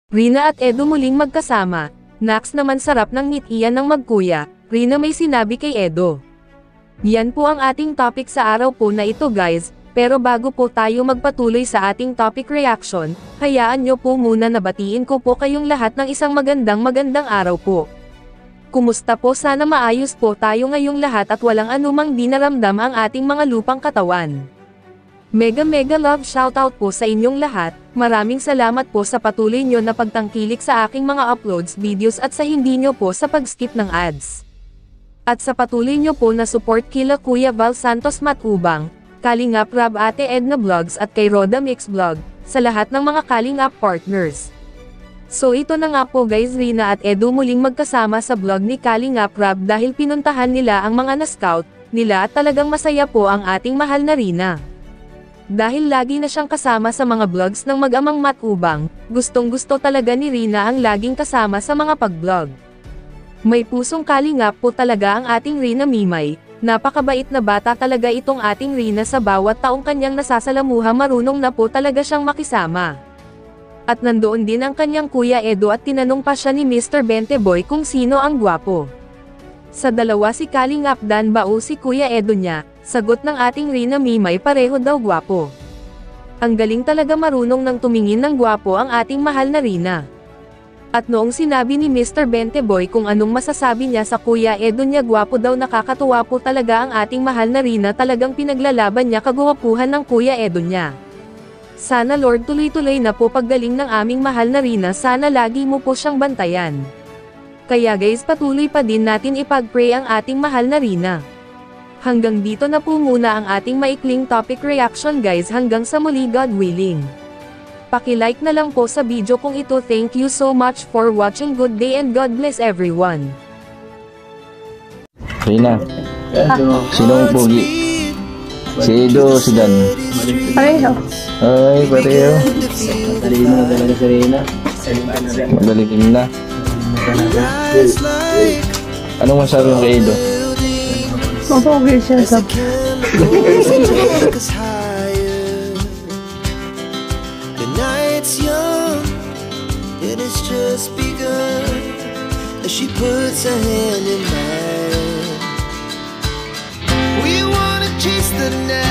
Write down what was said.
Rina at Edo muling magkasama. Naks naman sarap ng ngitian ng magkuya, Rina may sinabi kay Edo. Yan po ang ating topic sa araw po na ito guys, pero bago po tayo magpatuloy sa ating topic reaction, hayaan nyo po muna na batiin ko po kayong lahat ng isang magandang araw po. Kumusta po, sana maayos po tayo ngayong lahat at walang anumang dinaramdam ang ating mga lupang katawan. Mega love shoutout po sa inyong lahat, maraming salamat po sa patuloy nyo na pagtangkilik sa aking mga uploads videos at sa hindi nyo po sa pag-skip ng ads. At sa patuloy nyo po na support kila Kuya Val Santos Matubang, Kalingap Rab Ate Edna Vlogs at kay Roda Mix Vlog, sa lahat ng mga Kalingap partners. So ito na nga po guys, Rina at Edo muling magkasama sa vlog ni Kalingap Rab dahil pinuntahan nila ang mga na-scout nila at talagang masaya po ang ating mahal na Rina. Dahil lagi na siyang kasama sa mga vlogs ng mag-amang Matubang, gustong-gusto talaga ni Rina ang laging kasama sa mga pag-vlog. May pusong kalingap po talaga ang ating Rina Mimay, napakabait na bata talaga itong ating Rina, sa bawat taong kanyang nasasalamuha marunong na po talaga siyang makisama. At nandoon din ang kanyang Kuya Edo at tinanong pa siya ni Mr. Benteboy kung sino ang gwapo. Sa dalawa si Kalingap Dan ba o si Kuya Edo niya? Sagot ng ating Rina Mimay, pareho daw gwapo. Ang galing talaga, marunong nang tumingin ng gwapo ang ating mahal na Rina. At noong sinabi ni Mr. Benteboy kung anong masasabi niya sa Kuya Edo niya gwapo daw, nakakatuwa po talaga ang ating mahal na Rina, talagang pinaglalaban niya kagwapuhan ng Kuya Edo niya. Sana Lord tuloy-tuloy na po paggaling ng aming mahal na Rina, sana lagi mo po siyang bantayan. Kaya guys, patuloy pa din natin ipag-pray ang ating mahal na Rina. Hanggang dito na po muna ang ating maikling topic reaction guys, hanggang sa muli God willing. Paki-like na lang po sa video kung ito. Thank you so much for watching. Good day and God bless everyone. Rina, sinong pogi? Si Edo, si Dan? Pareho. Ay, pareho. Magaling na talaga si Rina. Magaling na. Anong masabi mo kay Edo? Mapogi siya sa... The night's young, and it's just begun. As she puts her hand in mine, we wanna chase the night.